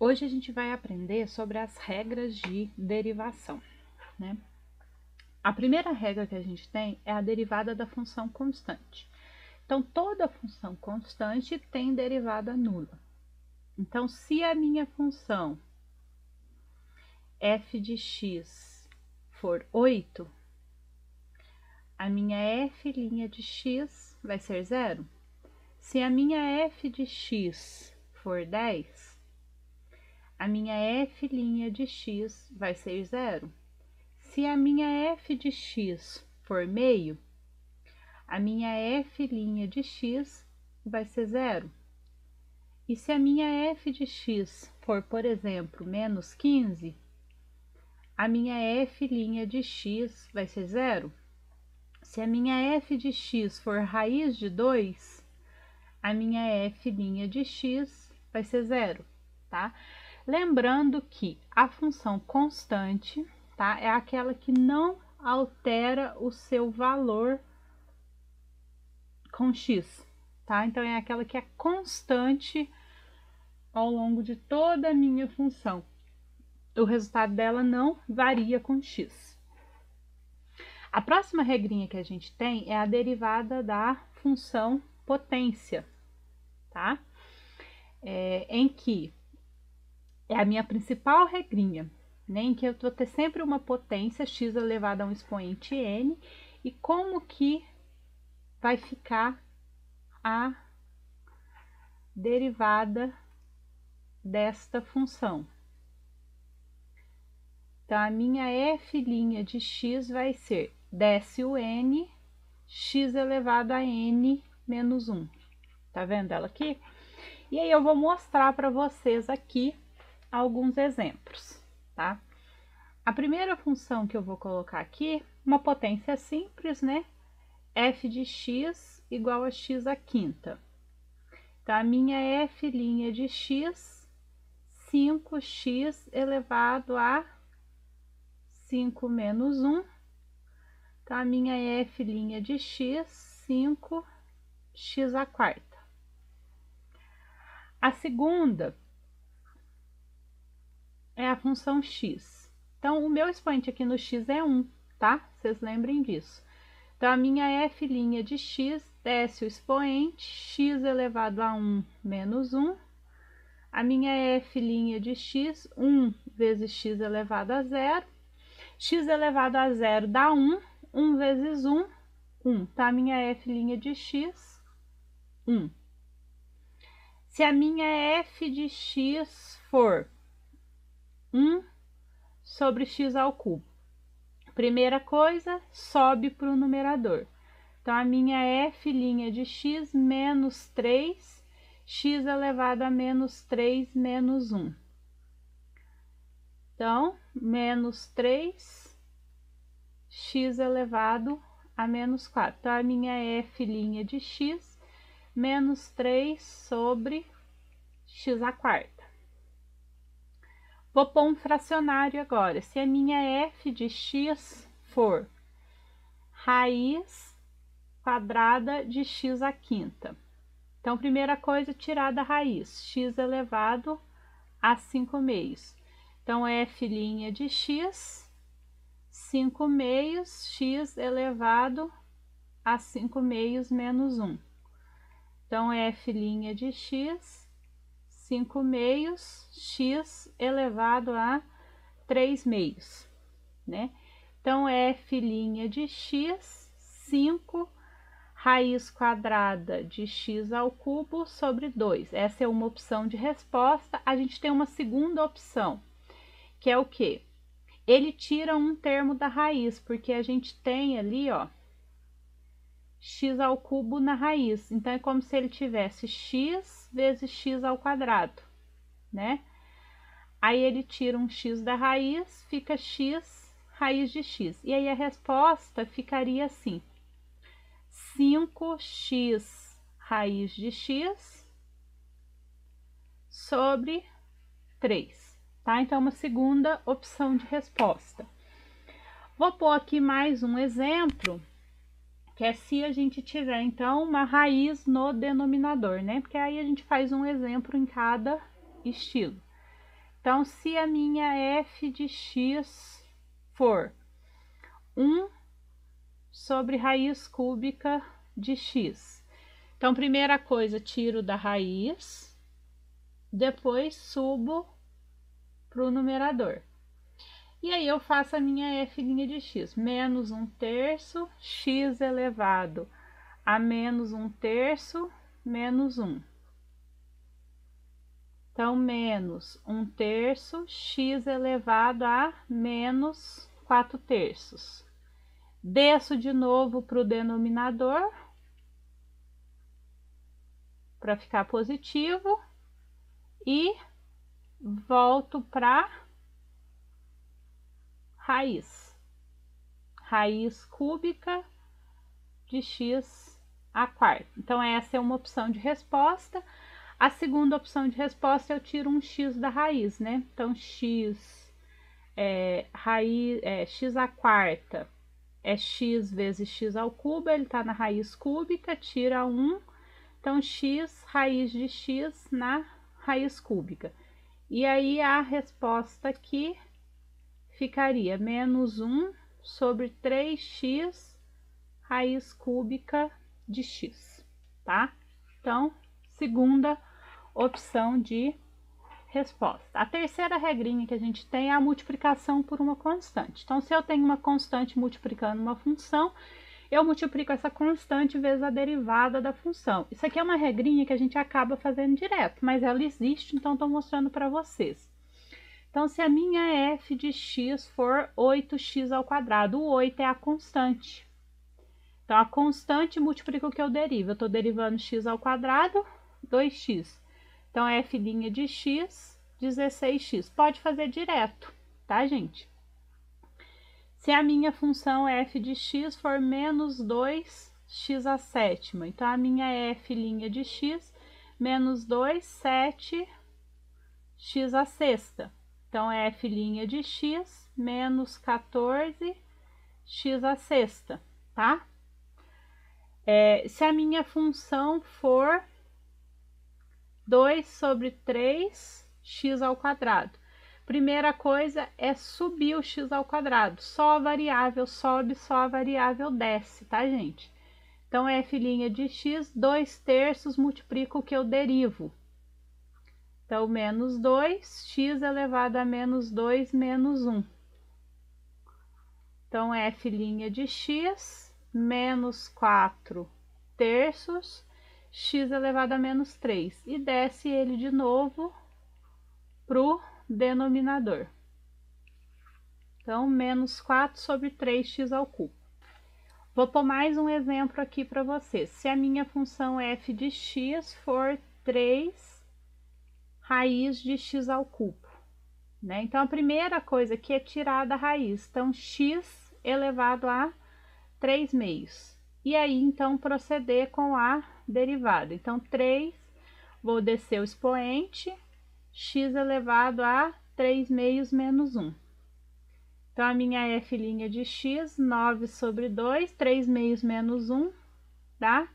Hoje a gente vai aprender sobre as regras de derivação, né? A primeira regra que a gente tem é a derivada da função constante. Então, toda função constante tem derivada nula. Então, se a minha função f de x for 8, a minha f' de x vai ser zero. Se a minha f de x for 10, a minha f' de x vai ser zero. Se a minha f de x for meio, a minha f' de x vai ser zero. E se a minha f de x for, por exemplo, menos 15, a minha f' de x vai ser zero. Se a minha f de x for raiz de 2, a minha f' de x vai ser zero, tá? Lembrando que a função constante, tá, é aquela que não altera o seu valor com x, tá? Então, é aquela que é constante ao longo de toda a minha função. O resultado dela não varia com x. A próxima regrinha que a gente tem é a derivada da função potência, tá? Em que é a minha principal regrinha, né? Em que eu vou ter sempre uma potência x elevado a um expoente n, e como que vai ficar a derivada desta função. Então, a minha f' de x vai ser, desce o n, x elevado a n menos 1. Tá vendo ela aqui? E aí eu vou mostrar para vocês aqui alguns exemplos, tá? A primeira função que eu vou colocar aqui, uma potência simples, né? F de x igual a x à quinta. Então, a minha f' de x, 5x elevado a 5 menos 1. Então, a minha f' de x, 5x à quarta. A segunda é a função x. Então, o meu expoente aqui no x é 1, tá? Vocês lembrem disso. Então, a minha f' de x desce o expoente, x elevado a 1 menos 1. A minha f' de x, 1 vezes x elevado a 0. X elevado a 0 dá 1. 1 vezes 1, 1. Então, a minha f' de x, 1. Se a minha f de x for 1 sobre x ao cubo, primeira coisa, sobe para o numerador. Então, a minha f' de x menos 3, x elevado a menos 3 menos 1. Então, menos 3, x elevado a menos 4. Então, a minha f' de x menos 3 sobre x à quarta. Vou pôr um fracionário agora. Se a minha f de x for raiz quadrada de x à quinta. Então, primeira coisa, tirar da raiz, x elevado a 5 meios. Então, f' de x, 5 meios, x elevado a 5 meios menos 1. Então, f' de x, 5 meios, x elevado a 3 meios, né? Então, f' de x, 5 raiz quadrada de x ao cubo sobre 2. Essa é uma opção de resposta. A gente tem uma segunda opção, que é o quê? Ele tira um termo da raiz, porque a gente tem ali, ó, x ao cubo na raiz. Então, é como se ele tivesse x vezes x ao quadrado, né? Aí, ele tira um x da raiz, fica x raiz de x. E aí, a resposta ficaria assim: 5x raiz de x sobre 3, tá? Então, uma segunda opção de resposta. Vou pôr aqui mais um exemplo, que é se a gente tiver, então, uma raiz no denominador, né? Porque aí a gente faz um exemplo em cada estilo. Então, se a minha f de x for 1 sobre raiz cúbica de x. Então, primeira coisa, tiro da raiz, depois subo para o numerador. E aí eu faço a minha f' de x, menos 1/3, x elevado a menos 1/3, menos 1. Então, menos 1/3, x elevado a menos 4/3. Desço de novo para o denominador, para ficar positivo, e volto para raiz. Raiz cúbica de x à quarta. Então, essa é uma opção de resposta. A segunda opção de resposta, eu tiro um x da raiz, né? Então, x à quarta é x vezes x ao cubo, ele está na raiz cúbica, tira 1. Então, x raiz de x na raiz cúbica. E aí, a resposta aqui ficaria menos 1 sobre 3x raiz cúbica de x, tá? Então, segunda opção de resposta. A terceira regrinha que a gente tem é a multiplicação por uma constante. Então, se eu tenho uma constante multiplicando uma função, eu multiplico essa constante vezes a derivada da função. Isso aqui é uma regrinha que a gente acaba fazendo direto, mas ela existe, então estou mostrando para vocês. Então, se a minha f de x for 8x ao quadrado, o 8 é a constante. Então, a constante multiplica o que eu derivo. Eu estou derivando x ao quadrado, 2x. Então, f' de x, 16x. Pode fazer direto, tá, gente? Se a minha função f de x for menos 2x à sétima, então a minha f' de x, menos 2, 7, x à sexta. Então, f' de x, menos 14, x à sexta, tá? Se a minha função for 2 sobre 3x ao quadrado. Primeira coisa é subir o x ao quadrado. Só a variável sobe, só a variável desce, tá, gente? Então, f' de x, 2/3 multiplica o que eu derivo. Então, menos 2, x elevado a menos 2, menos 1. Então, f' de x, menos 4/3, x elevado a menos 3. E desce ele de novo para o denominador. Então, menos 4 sobre 3x ao cubo. Vou pôr mais um exemplo aqui para vocês. Se a minha função f de x for 3 raiz de x ao cubo, né? Então, a primeira coisa aqui é tirar da raiz. Então, x elevado a 3 meios. E aí, então, proceder com a derivada. Então, 3, vou descer o expoente, x elevado a 3 meios menos 1. Então, a minha f' de x, 9 sobre 2, 3 meios menos 1, dá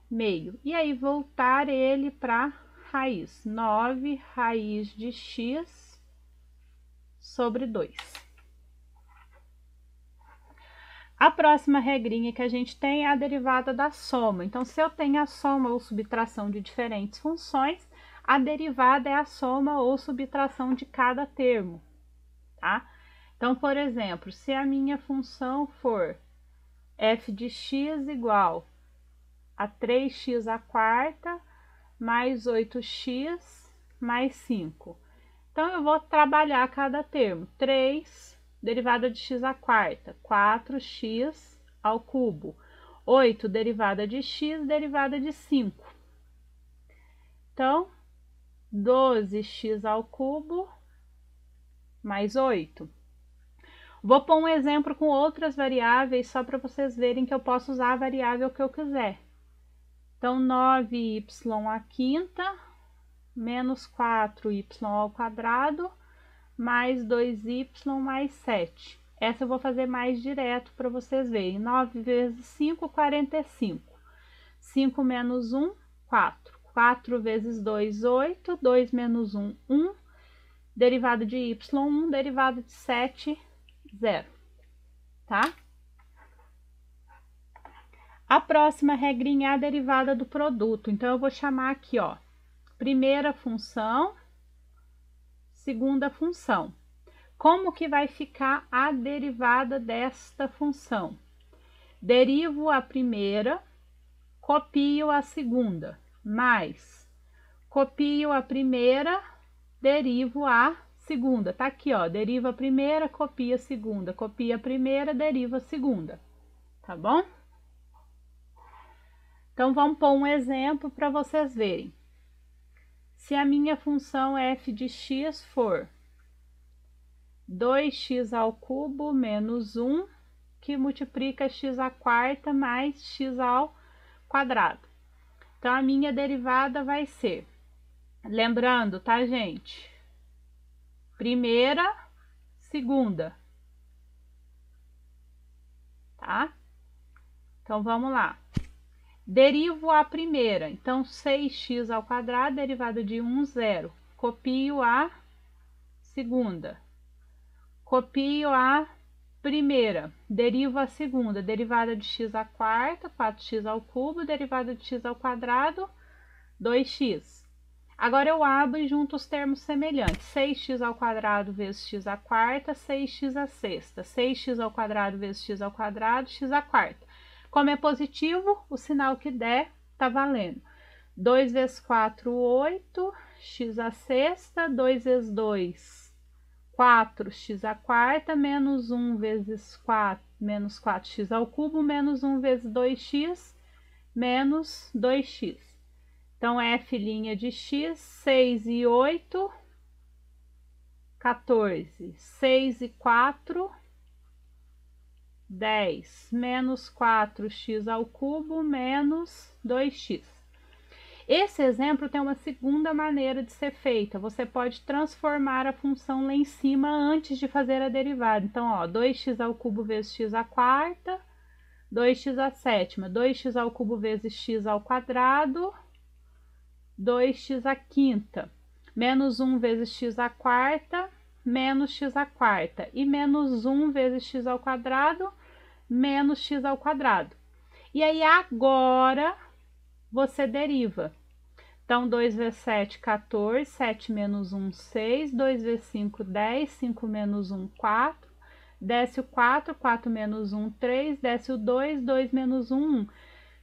meio. E aí, voltar ele para raiz. 9 raiz de x sobre 2. A próxima regrinha que a gente tem é a derivada da soma. Então, se eu tenho a soma ou subtração de diferentes funções, a derivada é a soma ou subtração de cada termo, tá? Então, por exemplo, se a minha função for f de x igual a 3x à quarta mais 8x mais 5. Então, eu vou trabalhar cada termo. 3, derivada de x à quarta, 4x ao cubo. 8, derivada de x, derivada de 5. Então, 12x ao cubo mais 8. Vou pôr um exemplo com outras variáveis, só para vocês verem que eu posso usar a variável que eu quiser. Então, 9y à quinta, menos 4y ao quadrado, mais 2y mais 7. Essa eu vou fazer mais direto para vocês verem. 9 vezes 5, 45. 5 menos 1, 4. 4 vezes 2, 8. 2 menos 1, 1. derivada de y1, derivada de 7, 0, tá? A próxima regrinha é a derivada do produto. Então, eu vou chamar aqui, ó, primeira função, segunda função. Como que vai ficar a derivada desta função? Derivo a primeira, copio a segunda, mais copio a primeira, derivo a segunda. Tá aqui, ó, deriva a primeira, copia a segunda, copia a primeira, deriva a segunda. Tá bom? Então, vamos pôr um exemplo para vocês verem. Se a minha função f de x for 2x ao cubo menos 1, que multiplica x à quarta mais x ao quadrado. Então, a minha derivada vai ser, lembrando, tá, gente? Primeira, segunda. Tá? Então, vamos lá. Derivo a primeira. Então, 6x ao quadrado, derivada de 1, 0. Copio a segunda. Copio a primeira, derivo a segunda, derivada de x à quarta, 4x ao cubo, derivada de x ao quadrado, 2x. Agora eu abro e junto os termos semelhantes. 6x ao quadrado vezes x à quarta, 6x à sexta. 6x ao quadrado vezes x ao quadrado, x à quarta. Como é positivo, o sinal que der tá valendo. 2 vezes 4, 8, x à sexta, 2 vezes 2, 4x à quarta, menos 1 vezes 4, menos 4x ao cubo, menos 1 vezes 2x, menos 2x. Então, f' de x, 6 e 8, 14. 6 e 4, 10. Menos 4x ao cubo, menos 2x. Esse exemplo tem uma segunda maneira de ser feita. Você pode transformar a função lá em cima antes de fazer a derivada. Então, ó, 2x ao cubo vezes x à quarta, 2x à sétima, 2x ao cubo vezes x ao quadrado, 2x à quinta, menos 1 vezes x à quarta, menos x à quarta, e menos 1 vezes x ao quadrado, menos x ao quadrado. E aí, agora, você deriva. Então, 2 vezes 7, 14, 7 menos 1, 6, 2 vezes 5, 10, 5 menos 1, 4, desce o 4, 4 menos 1, 3, desce o 2, 2 menos 1, 1.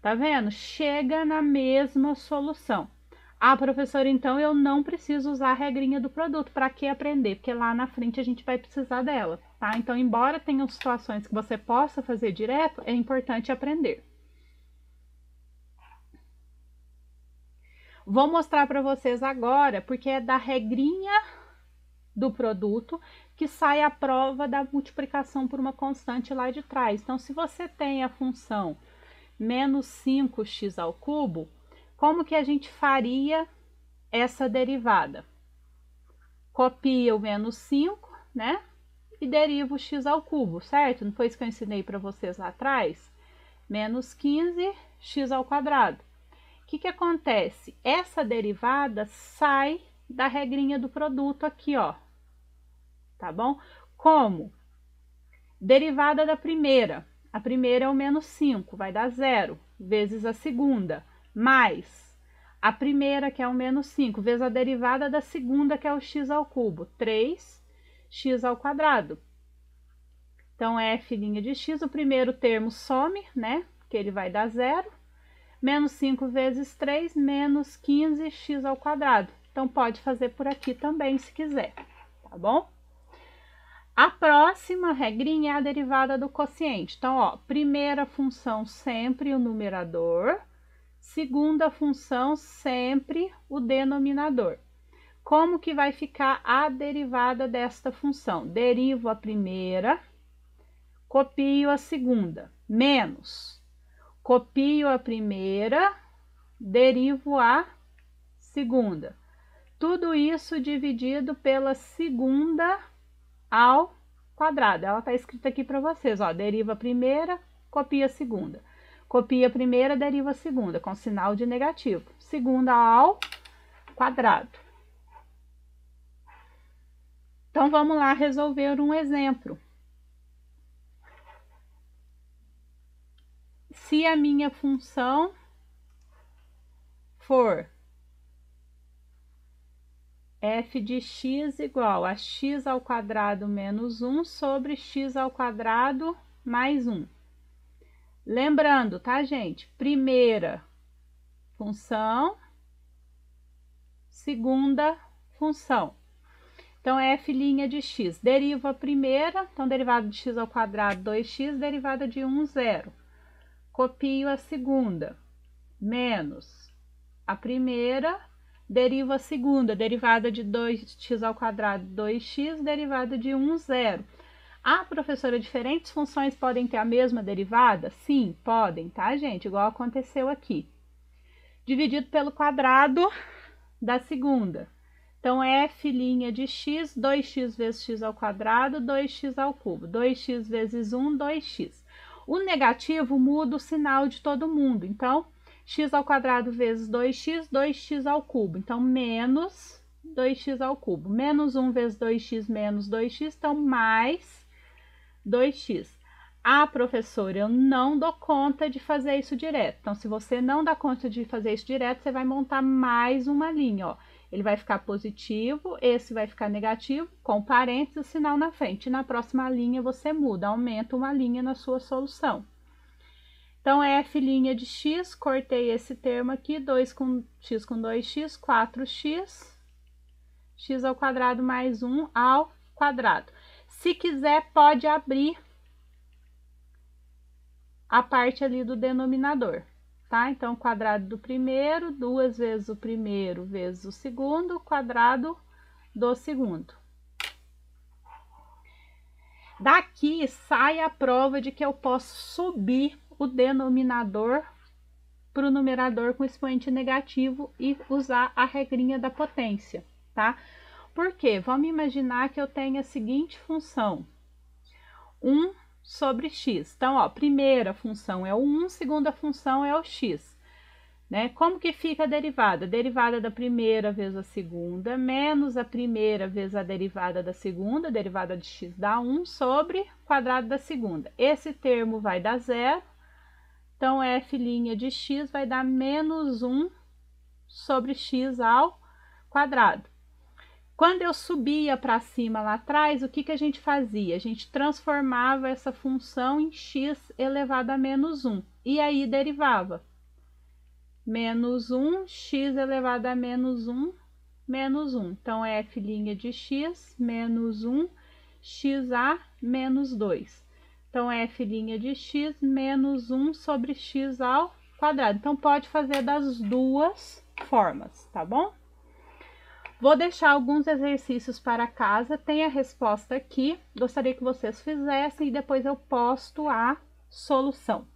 Tá vendo? Chega na mesma solução. Ah, professora, então eu não preciso usar a regrinha do produto. Para que aprender? Porque lá na frente a gente vai precisar dela, tá? Então, embora tenham situações que você possa fazer direto, é importante aprender. Vou mostrar para vocês agora, porque é da regrinha do produto que sai a prova da multiplicação por uma constante lá de trás. Então, se você tem a função menos 5x ao cubo, como que a gente faria essa derivada? Copia o menos 5, né? E deriva o x ao cubo, certo? Não foi isso que eu ensinei para vocês lá atrás? Menos 15x ao quadrado. O que acontece? Essa derivada sai da regrinha do produto aqui, ó. Tá bom? Como? Derivada da primeira. A primeira é o menos 5, vai dar 0, vezes a segunda, mais a primeira, que é o menos 5, vezes a derivada da segunda, que é o x ao cubo, 3x ao quadrado. Então, f' de x, o primeiro termo some, né? Que ele vai dar 0. Menos 5 vezes 3, menos 15x ao quadrado. Então, pode fazer por aqui também, se quiser, tá bom? A próxima regrinha é a derivada do quociente. Então, ó, primeira função sempre o numerador, segunda função sempre o denominador. Como que vai ficar a derivada desta função? Derivo a primeira, copio a segunda, menos... Copio a primeira, derivo a segunda. Tudo isso dividido pela segunda ao quadrado. Ela está escrita aqui para vocês, ó. Deriva a primeira, copia a segunda. Copia a primeira, deriva a segunda, com sinal de negativo. Segunda ao quadrado. Então, vamos lá resolver um exemplo. Se a minha função for f de x igual a x ao quadrado menos 1 sobre x ao quadrado mais 1. Lembrando, tá, gente? Primeira função, segunda função. Então, f' de x. Deriva a primeira, então, derivada de x ao quadrado, 2x, derivada de 1, 0. Copio a segunda, menos a primeira, derivo a segunda, derivada de 2x ao quadrado, 2x, derivada de 1, 0. Ah, professora, diferentes funções podem ter a mesma derivada? Sim, podem, tá, gente? Igual aconteceu aqui. Dividido pelo quadrado da segunda. Então, f' de x, 2x vezes x ao quadrado, 2x ao cubo. 2x vezes 1, 2x. O negativo muda o sinal de todo mundo. Então, x ao quadrado vezes 2x, 2x ao cubo. Então, menos 2x ao cubo. Menos 1 vezes 2x menos 2x, então mais 2x. Ah, professora, eu não dou conta de fazer isso direto. Então, se você não dá conta de fazer isso direto, você vai montar mais uma linha, ó. Ele vai ficar positivo, esse vai ficar negativo, com parênteses, o sinal na frente. E na próxima linha você muda, aumenta uma linha na sua solução. Então, f' de x, cortei esse termo aqui, 2 com x com 2x, 4x, x ao quadrado mais 1 ao quadrado. Se quiser, pode abrir a parte ali do denominador, tá? Então, quadrado do primeiro, 2 vezes o primeiro vezes o segundo, quadrado do segundo. Daqui sai a prova de que eu posso subir o denominador para o numerador com expoente negativo e usar a regrinha da potência, tá? Por quê? Vamos imaginar que eu tenho a seguinte função, 1 sobre x. Então, ó, primeira função é o 1, segunda função é o x, né? Como que fica a derivada? Derivada da primeira vezes a segunda, menos a primeira vezes a derivada da segunda, derivada de x dá 1, sobre quadrado da segunda. Esse termo vai dar 0, então f' de x vai dar menos 1 sobre x ao quadrado. Quando eu subia para cima lá atrás, o que que a gente fazia? A gente transformava essa função em x elevado a menos 1. E aí derivava. Menos 1, x elevado a menos 1, menos 1. Então, f' de x, menos 1, x a menos 2. Então, f' de x, menos 1 sobre x ao quadrado. Então, pode fazer das duas formas, tá bom? Vou deixar alguns exercícios para casa, tem a resposta aqui, gostaria que vocês fizessem e depois eu posto a solução.